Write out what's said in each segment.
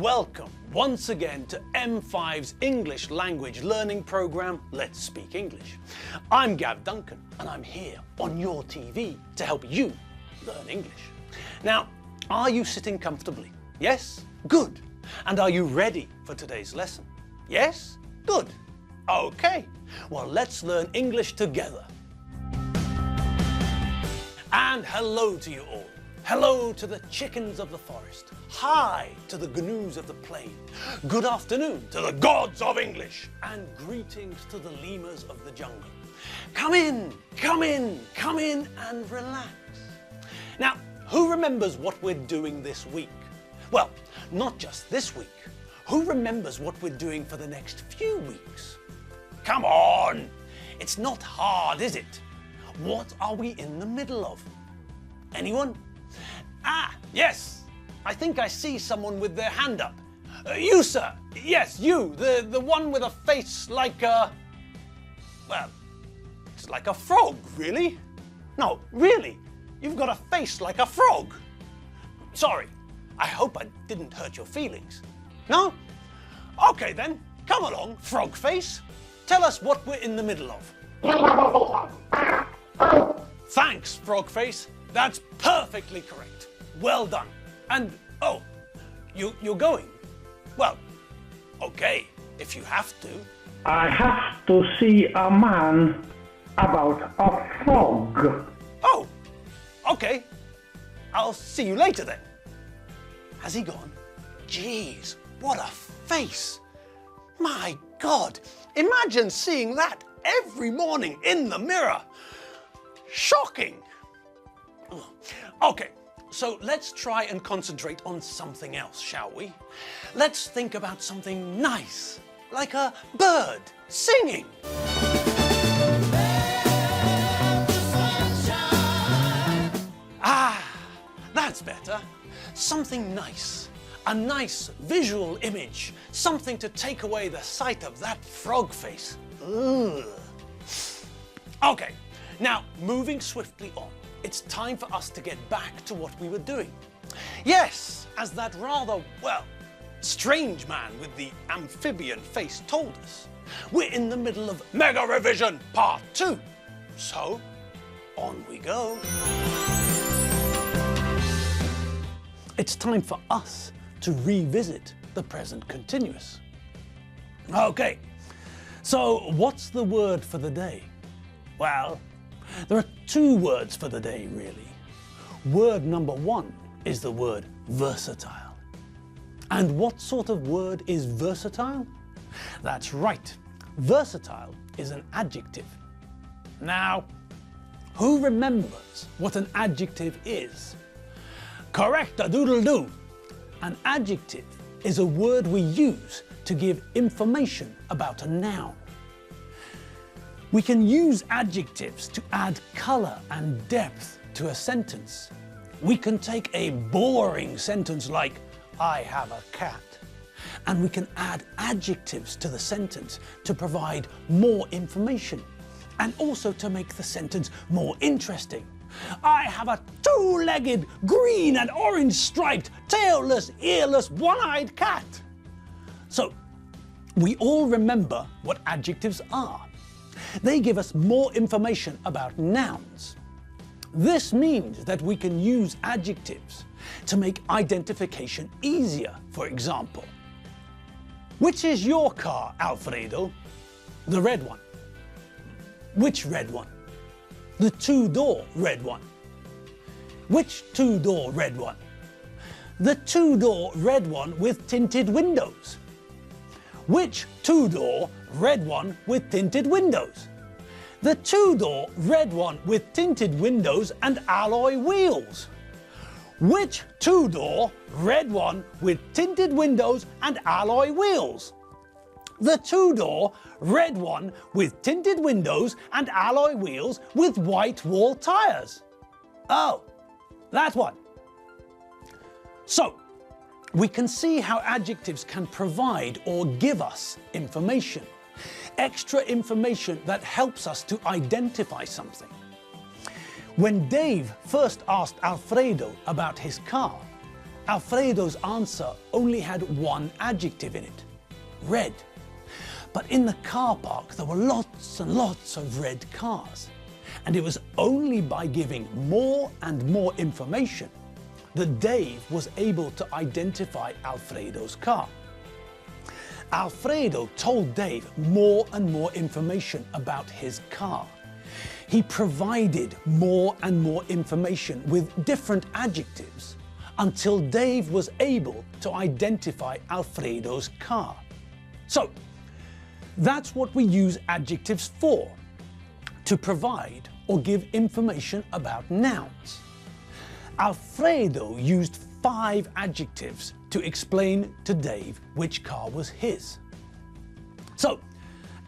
Welcome once again to M5's English language learning program, Let's Speak English. I'm Gav Duncan and I'm here on your TV to help you learn English. Now, are you sitting comfortably? Yes? Good. And are you ready for today's lesson? Yes? Good. Okay. Well, let's learn English together. And hello to you all. Hello to the chickens of the forest. Hi to the gnus of the plain. Good afternoon to the gods of English. And greetings to the lemurs of the jungle. Come in, come in, come in and relax. Now, who remembers what we're doing this week? Well, not just this week. Who remembers what we're doing for the next few weeks? Come on! It's not hard, is it? What are we in the middle of? Anyone? Ah, yes! I think I see someone with their hand up. You, sir! Yes, you! The one with a face like a... well, it's like a frog, really? No, really! You've got a face like a frog! Sorry, I hope I didn't hurt your feelings. No? Okay then, come along, frog face. Tell us what we're in the middle of. Thanks, frog face. That's perfectly correct. Well done. And, oh, you're going? Well, okay, if you have to. I have to see a man about a frog. Oh, okay. I'll see you later then. Has he gone? Jeez, what a face. My God, imagine seeing that every morning in the mirror. Shocking. Okay, so let's try and concentrate on something else, shall we? Let's think about something nice, like a bird singing. Ah, that's better. Something nice. A nice visual image. Something to take away the sight of that frog face. Ugh. Okay, now moving swiftly on. It's time for us to get back to what we were doing. Yes, as that rather, well, strange man with the amphibian face told us. We're in the middle of Mega Revision Part 2. So, on we go. It's time for us to revisit the present continuous. Okay, so what's the word for the day? Well, there are two words for the day, really. Word number one is the word versatile. And what sort of word is versatile? That's right, versatile is an adjective. Now, who remembers what an adjective is? Correct-a-doodle-doo. An adjective is a word we use to give information about a noun. We can use adjectives to add colour and depth to a sentence. We can take a boring sentence like, I have a cat, and we can add adjectives to the sentence to provide more information and also to make the sentence more interesting. I have a two-legged, green and orange striped, tailless, earless, one-eyed cat. So, we all remember what adjectives are. They give us more information about nouns. This means that we can use adjectives to make identification easier. For example, which is your car, Alfredo? The red one. Which red one? The two-door red one. Which two-door red one? The two-door red one with tinted windows. Which two-door red one with tinted windows? The two-door red one with tinted windows and alloy wheels. Which two-door red one with tinted windows and alloy wheels? The two-door red one with tinted windows and alloy wheels with white wall tyres. Oh, that one. So, we can see how adjectives can provide or give us information. Extra information that helps us to identify something. When Dave first asked Alfredo about his car, Alfredo's answer only had one adjective in it, red. But in the car park there were lots and lots of red cars, and it was only by giving more and more information that Dave was able to identify Alfredo's car. Alfredo told Dave more and more information about his car. He provided more and more information with different adjectives until Dave was able to identify Alfredo's car. So, that's what we use adjectives for, to provide or give information about nouns. Alfredo used 5 adjectives to explain to Dave which car was his. So,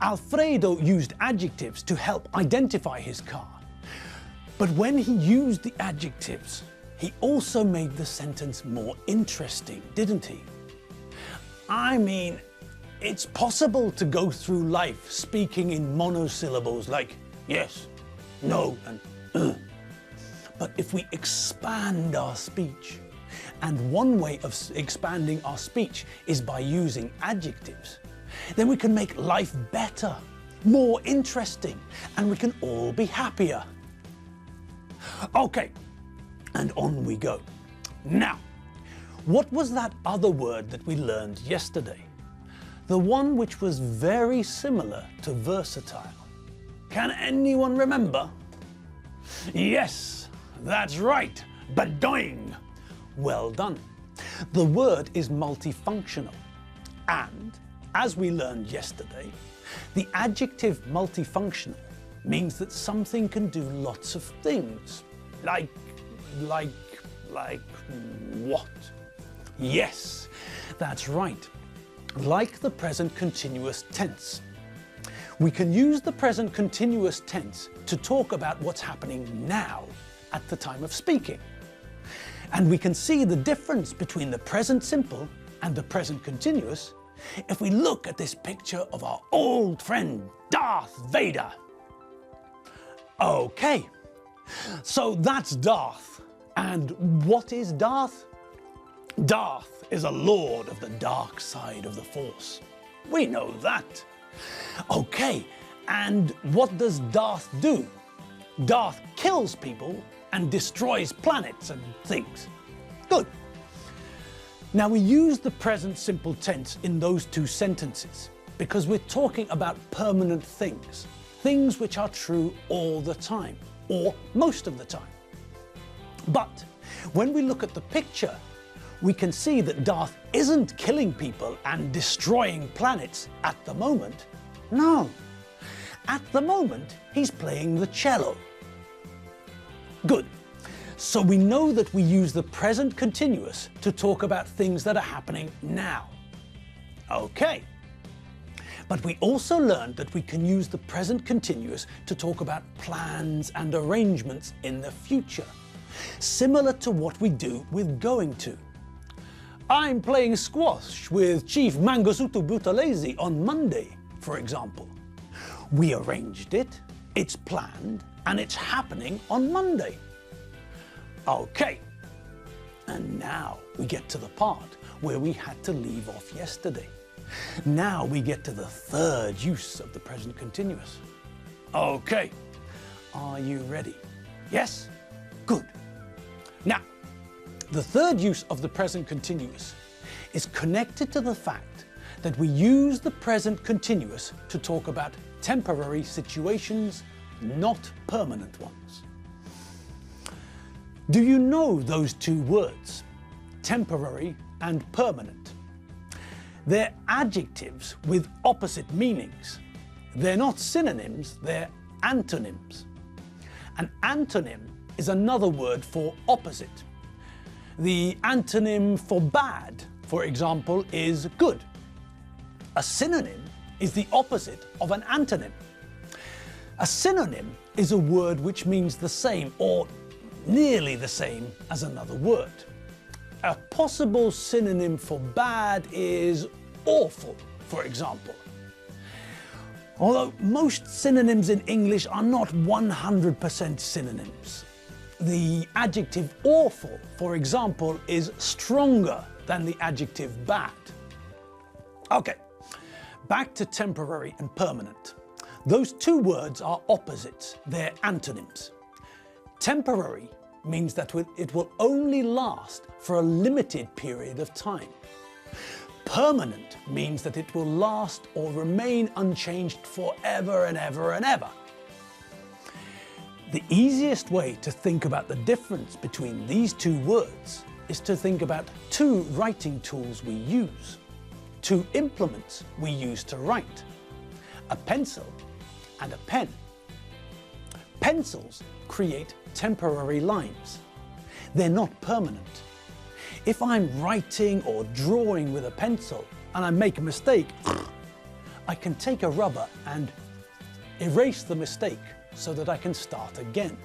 Alfredo used adjectives to help identify his car. But when he used the adjectives, he also made the sentence more interesting, didn't he? I mean, it's possible to go through life speaking in monosyllables like yes, no, and But if we expand our speech, and one way of expanding our speech is by using adjectives, then we can make life better, more interesting, and we can all be happier. Okay, and on we go. Now, what was that other word that we learned yesterday? The one which was very similar to versatile. Can anyone remember? Yes, that's right, badoing. Well done. The word is multifunctional, and as we learned yesterday, the adjective multifunctional means that something can do lots of things. Like what? Yes, that's right. Like the present continuous tense. We can use the present continuous tense to talk about what's happening now at the time of speaking. And we can see the difference between the present simple and the present continuous if we look at this picture of our old friend Darth Vader. Okay, so that's Darth. And what is Darth? Darth is a lord of the dark side of the Force. We know that. Okay, and what does Darth do? Darth kills people and destroys planets and things. Good. Now we use the present simple tense in those two sentences because we're talking about permanent things, things which are true all the time, or most of the time. But when we look at the picture, we can see that Darth isn't killing people and destroying planets at the moment. No. At the moment, he's playing the cello. Good. So we know that we use the present continuous to talk about things that are happening now. Okay. But we also learned that we can use the present continuous to talk about plans and arrangements in the future, similar to what we do with going to. I'm playing squash with Chief Mangosuthu Buthelezi on Monday, for example. We arranged it, it's planned, and it's happening on Monday. Okay, and now we get to the part where we had to leave off yesterday. Now we get to the third use of the present continuous. Okay, are you ready? Yes? Good. Now, the third use of the present continuous is connected to the fact that we use the present continuous to talk about temporary situations, not permanent ones. Do you know those two words, temporary and permanent? They're adjectives with opposite meanings. They're not synonyms, they're antonyms. An antonym is another word for opposite. The antonym for bad, for example, is good. A synonym is the opposite of an antonym. A synonym is a word which means the same or nearly the same as another word. A possible synonym for bad is awful, for example. Although most synonyms in English are not 100% synonyms. The adjective awful, for example, is stronger than the adjective bad. Okay, back to temporary and permanent. Those two words are opposites, they're antonyms. Temporary means that it will only last for a limited period of time. Permanent means that it will last or remain unchanged forever and ever and ever. The easiest way to think about the difference between these two words is to think about two writing tools we use, two implements we use to write, a pencil and a pen. Pencils create temporary lines. They're not permanent. If I'm writing or drawing with a pencil and I make a mistake, I can take a rubber and erase the mistake so that I can start again.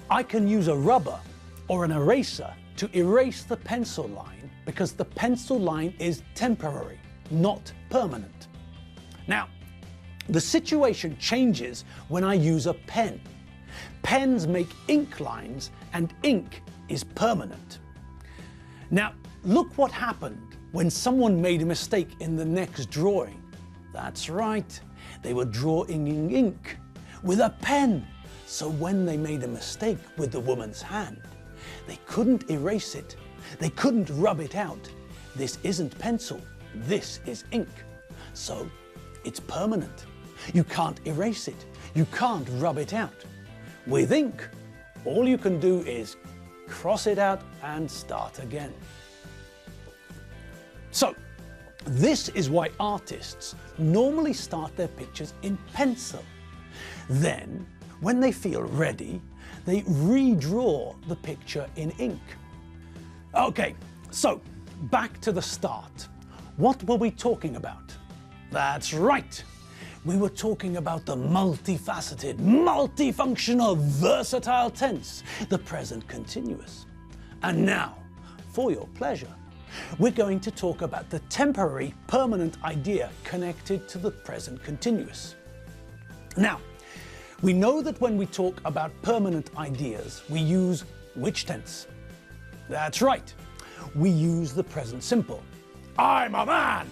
I can use a rubber or an eraser to erase the pencil line because the pencil line is temporary, not permanent. Now, the situation changes when I use a pen. Pens make ink lines and ink is permanent. Now, look what happened when someone made a mistake in the next drawing. That's right, they were drawing in ink with a pen. So when they made a mistake with the woman's hand, they couldn't erase it. They couldn't rub it out. This isn't pencil, this is ink. So it's permanent. You can't erase it. You can't rub it out. With ink, all you can do is cross it out and start again. So, this is why artists normally start their pictures in pencil. Then, when they feel ready, they redraw the picture in ink. Okay, so back to the start. What were we talking about? That's right. We were talking about the multifaceted, multifunctional, versatile tense, the present continuous. And now, for your pleasure, we're going to talk about the temporary, permanent idea connected to the present continuous. Now, we know that when we talk about permanent ideas, we use which tense? That's right, we use the present simple. I'm a man.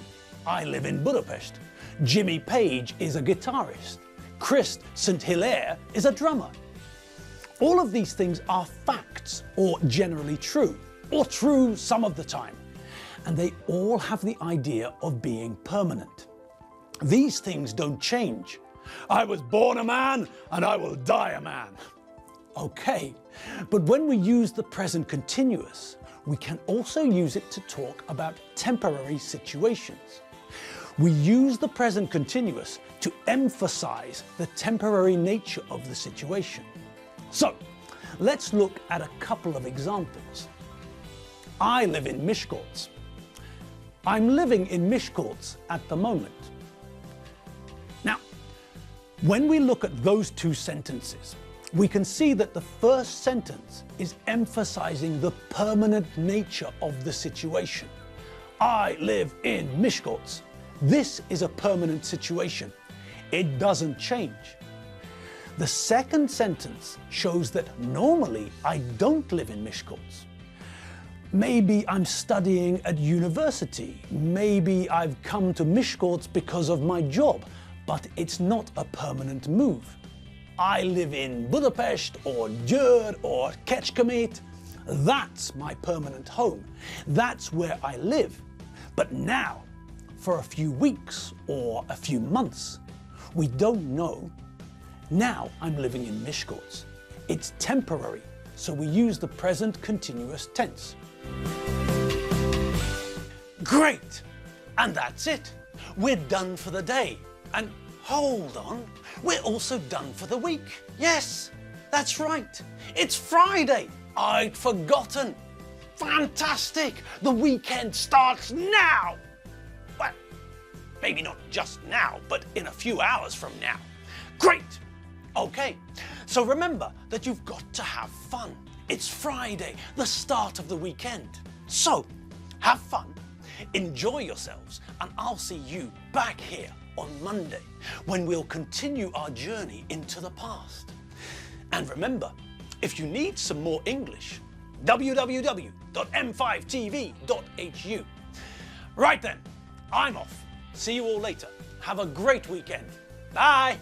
I live in Budapest. Jimmy Page is a guitarist. Chris St. Hilaire is a drummer. All of these things are facts, or generally true, or true some of the time. And they all have the idea of being permanent. These things don't change. I was born a man and I will die a man. Okay, but when we use the present continuous, we can also use it to talk about temporary situations. We use the present continuous to emphasize the temporary nature of the situation. So, let's look at a couple of examples. I live in Miskolc. I'm living in Miskolc at the moment. Now, when we look at those two sentences, we can see that the first sentence is emphasizing the permanent nature of the situation. I live in Miskolc. This is a permanent situation. It doesn't change. The second sentence shows that normally I don't live in Miskolc. Maybe I'm studying at university. Maybe I've come to Miskolc because of my job, but it's not a permanent move. I live in Budapest or Győr or Kecskemét. That's my permanent home. That's where I live. But now, for a few weeks or a few months, we don't know. Now I'm living in Miskolc. It's temporary, so we use the present continuous tense. Great! And that's it. We're done for the day. And hold on, we're also done for the week. Yes, that's right. It's Friday. I'd forgotten. Fantastic! The weekend starts now. Well, maybe not just now, but in a few hours from now. Great! Okay, so remember that you've got to have fun. It's Friday, the start of the weekend. So, have fun, enjoy yourselves, and I'll see you back here on Monday when we'll continue our journey into the past. And remember, If you need some more English, www.m5tv.hu. Right then, I'm off. See you all later. Have a great weekend. Bye.